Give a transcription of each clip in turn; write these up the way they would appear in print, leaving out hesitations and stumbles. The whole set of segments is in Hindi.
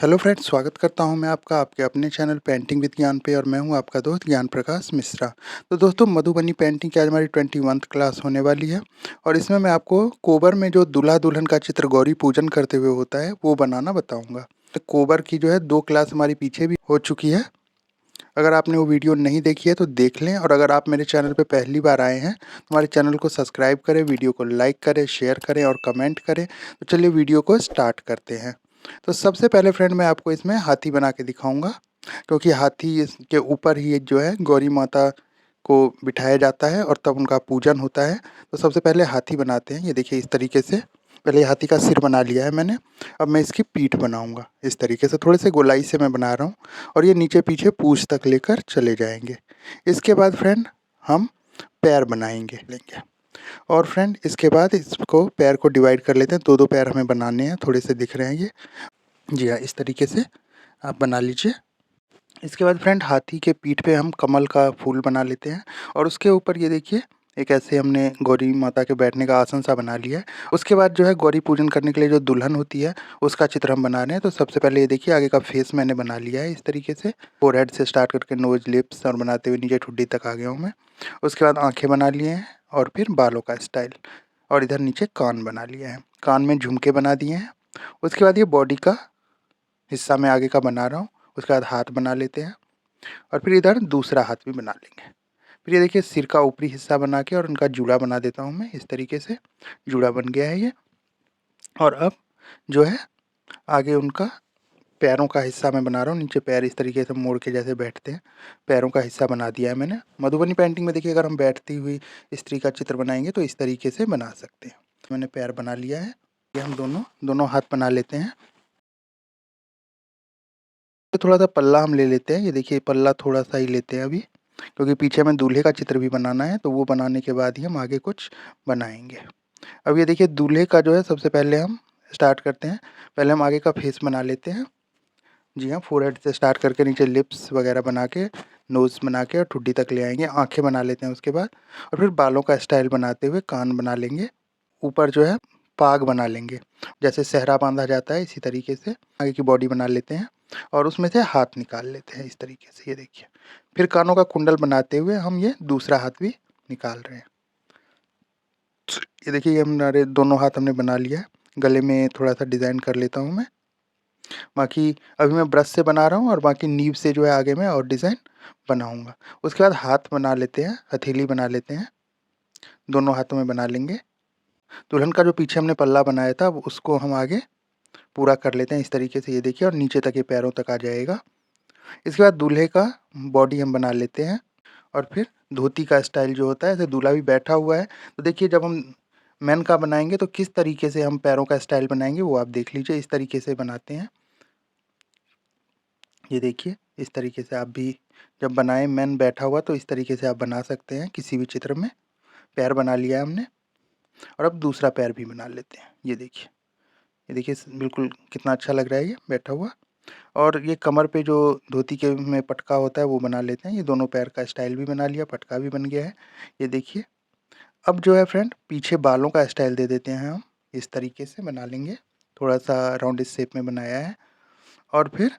हेलो फ्रेंड्स, स्वागत करता हूं मैं आपका आपके अपने चैनल पेंटिंग विद ज्ञान पे और मैं हूं आपका दोस्त ज्ञान प्रकाश मिश्रा। तो दोस्तों, मधुबनी पेंटिंग की आज हमारी 21वीं क्लास होने वाली है और इसमें मैं आपको कोबर में जो दूल्हा दुल्हन का चित्र गौरी पूजन करते हुए होता है वो बनाना बताऊंगा। तो कोबर की जो है 2 क्लास हमारी पीछे भी हो चुकी है। अगर आपने वो वीडियो नहीं देखी है तो देख लें, और अगर आप मेरे चैनल पे पहली बार आए हैं तो हमारे चैनल को सब्सक्राइब करें, वीडियो को लाइक करें, शेयर करें और कमेंट करें। तो चलिए वीडियो को स्टार्ट करते हैं। तो सबसे पहले फ्रेंड मैं आपको इसमें हाथी बना के दिखाऊंगा, क्योंकि हाथी इसके ऊपर ही जो है गौरी माता को बिठाया जाता है और तब उनका पूजन होता है। तो सबसे पहले हाथी बनाते हैं। ये देखिए इस तरीके से पहले ये हाथी का सिर बना लिया है मैंने। अब मैं इसकी पीठ बनाऊंगा। इस तरीके से थोड़े से गोलाई से मैं बना रहा हूँ और ये नीचे पीछे पूँछ तक लेकर चले जाएंगे। इसके बाद फ्रेंड हम पैर बनाएंगे लेंगे। और फ्रेंड इसके बाद इसको पैर को डिवाइड कर लेते हैं। दो दो पैर हमें बनाने हैं, थोड़े से दिख रहे हैं ये। जी हाँ, इस तरीके से आप बना लीजिए। इसके बाद फ्रेंड हाथी के पीठ पे हम कमल का फूल बना लेते हैं और उसके ऊपर ये देखिए एक ऐसे हमने गौरी माता के बैठने का आसन सा बना लिया है। उसके बाद जो है गौरी पूजन करने के लिए जो दुल्हन होती है उसका चित्र हम बना रहे हैं। तो सबसे पहले ये देखिए आगे का फेस मैंने बना लिया है इस तरीके से। फोरहेड से स्टार्ट करके नोज, लिप्स और बनाते हुए नीचे ठुड्डी तक आ गया हूँ मैं। उसके बाद आँखें बना लिए हैं और फिर बालों का स्टाइल, और इधर नीचे कान बना लिया है। कान में झुमके बना दिए हैं। उसके बाद ये बॉडी का हिस्सा मैं आगे का बना रहा हूँ। उसके बाद हाथ बना लेते हैं और फिर इधर दूसरा हाथ भी बना लेंगे। फिर ये देखिए सिर का ऊपरी हिस्सा बना के और उनका जूड़ा बना देता हूँ मैं इस तरीके से। जूड़ा बन गया है ये। और अब जो है आगे उनका पैरों का हिस्सा मैं बना रहा हूँ। नीचे पैर इस तरीके से मोड़ के जैसे बैठते हैं, पैरों का हिस्सा बना दिया है मैंने। मधुबनी पेंटिंग में देखिए अगर हम बैठती हुई स्त्री का चित्र बनाएंगे तो इस तरीके से बना सकते हैं। मैंने पैर बना लिया है। ये हम दोनों दोनों हाथ बना लेते हैं। तो थोड़ा सा पल्ला हम ले लेते हैं। ये देखिए पल्ला थोड़ा सा ही लेते हैं अभी, क्योंकि पीछे में दूल्हे का चित्र भी बनाना है। तो वो बनाने के बाद ही हम आगे कुछ बनाएंगे। अब ये देखिए दूल्हे का जो है सबसे पहले हम स्टार्ट करते हैं। पहले हम आगे का फेस बना लेते हैं। जी हाँ, फोरहेड से स्टार्ट करके नीचे लिप्स वगैरह बना के, नोज़ बना के और ठुड्डी तक ले आएंगे। आँखें बना लेते हैं उसके बाद, और फिर बालों का स्टाइल बनाते हुए कान बना लेंगे। ऊपर जो है पाग बना लेंगे, जैसे सेहरा बांधा जाता है इसी तरीके से आगे की बॉडी बना लेते हैं और उसमें से हाथ निकाल लेते हैं इस तरीके से। ये देखिए फिर कानों का कुंडल बनाते हुए हम ये दूसरा हाथ भी निकाल रहे हैं। ये देखिए ये हमारे दोनों हाथ हमने बना लिया है। गले में थोड़ा सा डिज़ाइन कर लेता हूँ मैं। बाकी अभी मैं ब्रश से बना रहा हूँ और बाकी नीब से जो है आगे मैं और डिज़ाइन बनाऊँगा। उसके बाद हाथ बना लेते हैं, हथेली बना लेते हैं, दोनों हाथों में बना लेंगे। दुल्हन का जो पीछे हमने पल्ला बनाया था अब उसको हम आगे पूरा कर लेते हैं इस तरीके से। ये देखिए और नीचे तक ये पैरों तक आ जाएगा। इसके बाद दूल्हे का बॉडी हम बना लेते हैं और फिर धोती का स्टाइल जो होता है, ऐसे दूल्हा भी बैठा हुआ है। तो देखिए जब हम मेन का बनाएंगे तो किस तरीके से हम पैरों का स्टाइल बनाएंगे वो आप देख लीजिए। इस तरीके से बनाते हैं। ये देखिए इस तरीके से आप भी जब बनाएं मैन बैठा हुआ तो इस तरीके से आप बना सकते हैं किसी भी चित्र में। पैर बना लिया है हमने और अब दूसरा पैर भी बना लेते हैं। ये देखिए, ये देखिए बिल्कुल कितना अच्छा लग रहा है ये बैठा हुआ। और ये कमर पे जो धोती के में पटका होता है वो बना लेते हैं। ये दोनों पैर का स्टाइल भी बना लिया, पटका भी बन गया है। ये देखिए अब जो है फ्रेंड पीछे बालों का स्टाइल दे देते हैं हम। इस तरीके से बना लेंगे, थोड़ा सा राउंड इस शेप में बनाया है। और फिर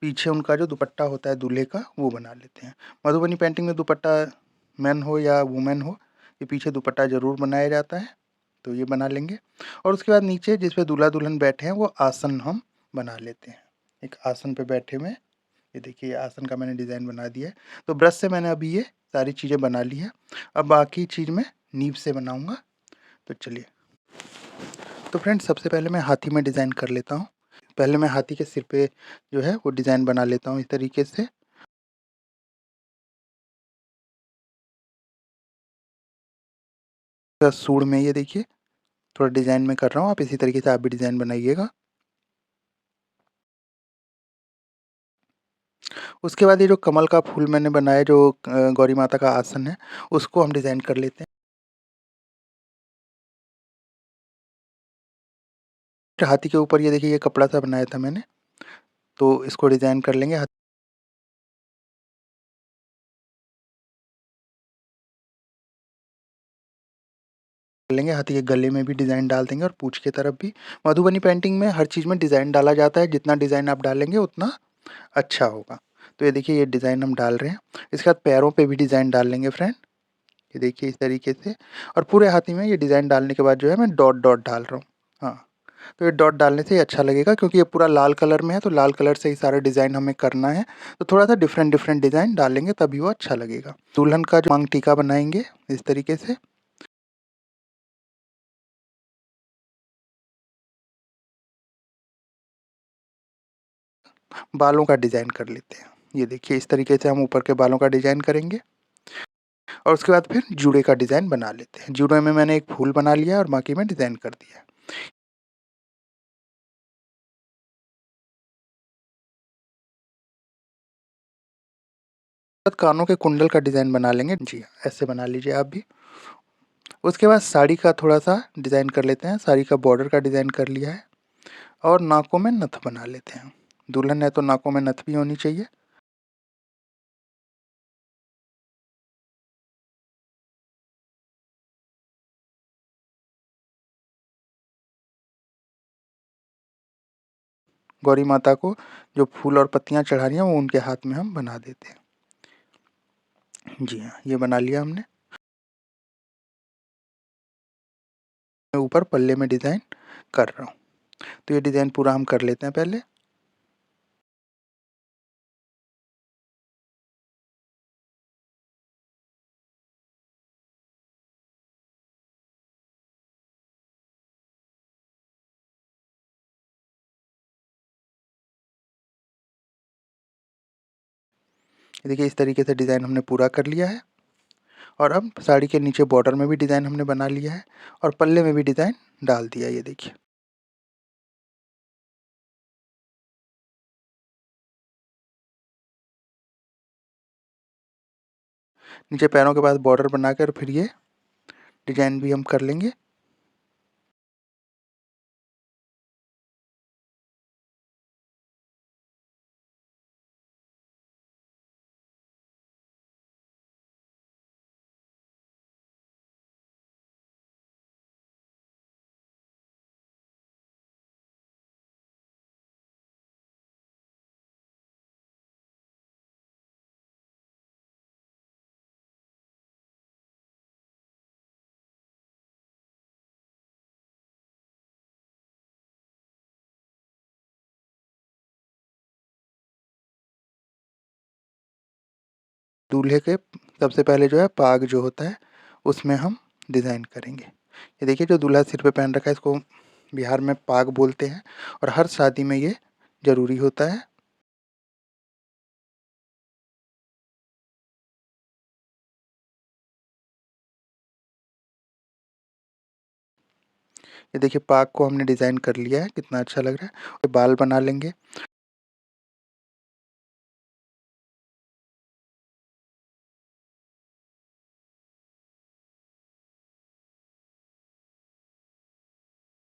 पीछे उनका जो दुपट्टा होता है दूल्हे का वो बना लेते हैं। मधुबनी पेंटिंग में दुपट्टा मैन हो या वुमेन हो, ये पीछे दुपट्टा ज़रूर बनाया जाता है। तो ये बना लेंगे और उसके बाद नीचे जिस पे दूल्हा दुल्हन बैठे हैं वो आसन हम बना लेते हैं। एक आसन पे बैठे हुए, ये देखिए आसन का मैंने डिज़ाइन बना दिया है। तो ब्रश से मैंने अभी ये सारी चीज़ें बना ली है। अब बाकी चीज़ मैं नीब से बनाऊँगा। तो चलिए, तो फ्रेंड्स सबसे पहले मैं हाथी में डिज़ाइन कर लेता हूँ। पहले मैं हाथी के सिर पे जो है वो डिज़ाइन बना लेता हूँ इस तरीके से। सूँड़ में ये देखिए थोड़ा डिज़ाइन मैं कर रहा हूँ, आप इसी तरीके से आप भी डिज़ाइन बनाइएगा। उसके बाद ये जो कमल का फूल मैंने बनाया जो गौरी माता का आसन है उसको हम डिज़ाइन कर लेते हैं। फिर हाथी के ऊपर ये देखिए ये कपड़ा सा बनाया था मैंने, तो इसको डिज़ाइन कर लेंगे। लेंगे, हाथी के गले में भी डिज़ाइन डाल देंगे और पूँछ की तरफ भी। मधुबनी पेंटिंग में हर चीज़ में डिज़ाइन डाला जाता है, जितना डिज़ाइन आप डालेंगे उतना अच्छा होगा। तो ये देखिए ये डिज़ाइन हम डाल रहे हैं। इसके बाद पैरों पे भी डिज़ाइन डाल लेंगे फ्रेंड। ये देखिए इस तरीके से, और पूरे हाथी में ये डिज़ाइन डालने के बाद जो है मैं डॉट डॉट डाल रहा हूँ। हाँ, तो ये डॉट डालने से ही अच्छा लगेगा, क्योंकि ये पूरा लाल कलर में है, तो लाल कलर से ही सारा डिज़ाइन हमें करना है। तो थोड़ा-सा डिफरेंट डिफरेंट डिज़ाइन डालेंगे तभी वो अच्छा लगेगा। दुल्हन का जो मांग टीका बनाएँगे इस तरीके से। बालों का डिज़ाइन कर लेते हैं। ये देखिए इस तरीके से हम ऊपर के बालों का डिज़ाइन करेंगे, और उसके बाद फिर जूड़े का डिज़ाइन बना लेते हैं। जूड़े में मैंने एक फूल बना लिया और बाकी में डिज़ाइन कर दिया है। बाद कानों के कुंडल का डिज़ाइन बना लेंगे। जी, ऐसे बना लीजिए आप भी। उसके बाद साड़ी का थोड़ा-सा डिज़ाइन कर लेते हैं। साड़ी का बॉर्डर का डिज़ाइन कर लिया है, और नाकों में नथ बना लेते हैं। दुल्हन है तो नाकों में नथ भी होनी चाहिए। गौरी माता को जो फूल और पत्तियाँ चढ़ानी हैं वो उनके हाथ में हम बना देते हैं। जी हाँ, ये बना लिया हमने। मैं ऊपर पल्ले में डिज़ाइन कर रहा हूँ। तो ये डिज़ाइन पूरा हम कर लेते हैं पहले। ये देखिए इस तरीके से डिज़ाइन हमने पूरा कर लिया है, और अब साड़ी के नीचे बॉर्डर में भी डिज़ाइन हमने बना लिया है, और पल्ले में भी डिज़ाइन डाल दिया है, ये देखिए। नीचे पैरों के पास बॉर्डर बनाकर फिर ये डिज़ाइन भी हम कर लेंगे। दूल्हे के सबसे पहले जो है पाग जो होता है उसमें हम डिज़ाइन करेंगे। ये देखिए जो दूल्हा सिर पे पहन रखा है इसको बिहार में पाग बोलते हैं, और हर शादी में ये ज़रूरी होता है। ये देखिए पाग को हमने डिज़ाइन कर लिया है, कितना अच्छा लग रहा है। और बाल बना लेंगे।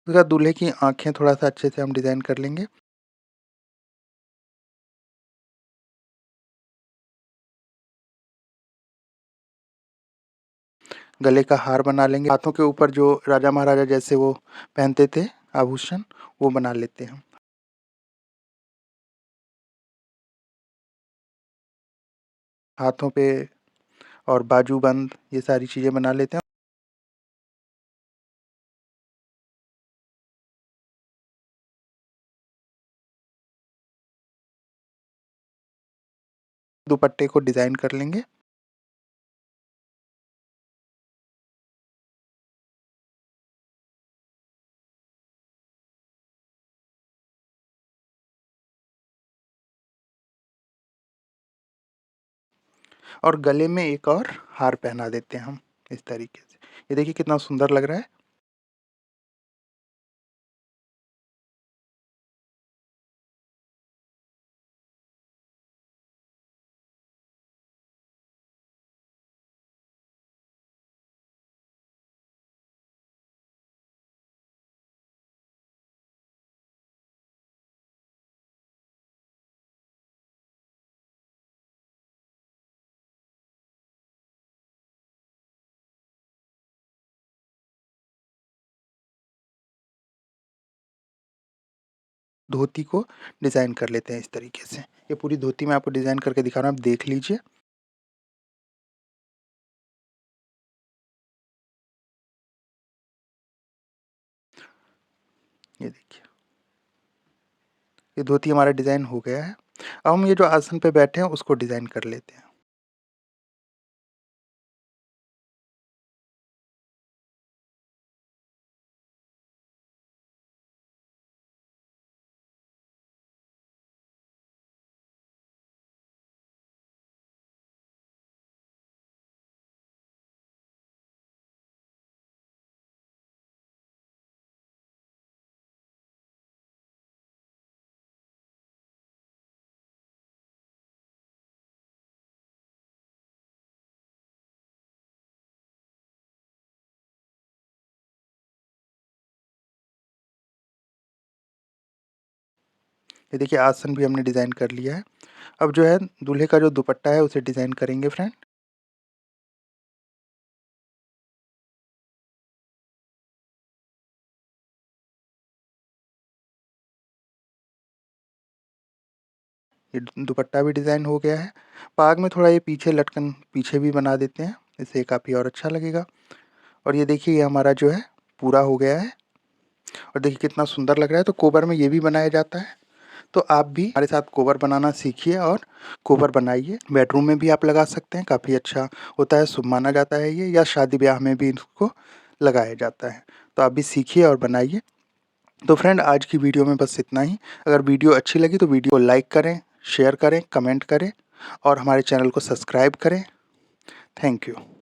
उसके बाद दूल्हे की आँखें थोड़ा-सा अच्छे से हम डिज़ाइन कर लेंगे। गले का हार बना लेंगे। हाथों के ऊपर जो राजा महाराजा जैसे वो पहनते थे आभूषण, वो बना लेते हैं। हाथों पे और बाजूबंद ये सारी चीज़ें बना लेते हैं। दुपट्टे को डिज़ाइन कर लेंगे। और गले में एक और हार पहना देते हैं हम इस तरीके से। ये देखिए कितना सुंदर लग रहा है। धोती को डिज़ाइन कर लेते हैं इस तरीके से। ये पूरी धोती मैं आपको डिज़ाइन करके दिखा रहा हूँ, आप देख लीजिए। ये देखिए, ये धोती हमारा डिज़ाइन हो गया है। अब हम ये जो आसन पे बैठे हैं उसको डिज़ाइन कर लेते हैं। ये देखिए, आसन भी हमने डिज़ाइन कर लिया है। अब जो है दूल्हे का जो दुपट्टा है उसे डिज़ाइन करेंगे फ्रेंड। ये दुपट्टा भी डिज़ाइन हो गया है। पाग में थोड़ा ये पीछे लटकन पीछे भी बना देते हैं, इससे काफ़ी और अच्छा लगेगा। और ये देखिए, ये हमारा जो है पूरा हो गया है और देखिए कितना सुंदर लग रहा है। तो कोबर में ये भी बनाया जाता है। तो आप भी हमारे साथ कोबर बनाना सीखिए और कोबर बनाइए। बेडरूम में भी आप लगा सकते हैं, काफ़ी अच्छा होता है, शुभ माना जाता है ये, या शादी-ब्याह में भी इसको लगाया जाता है। तो आप भी सीखिए और बनाइए। तो फ्रेंड, आज की वीडियो में बस इतना ही। अगर वीडियो अच्छी लगी तो वीडियो को लाइक करें, शेयर करें, कमेंट करें और हमारे चैनल को सब्सक्राइब करें। Thank you.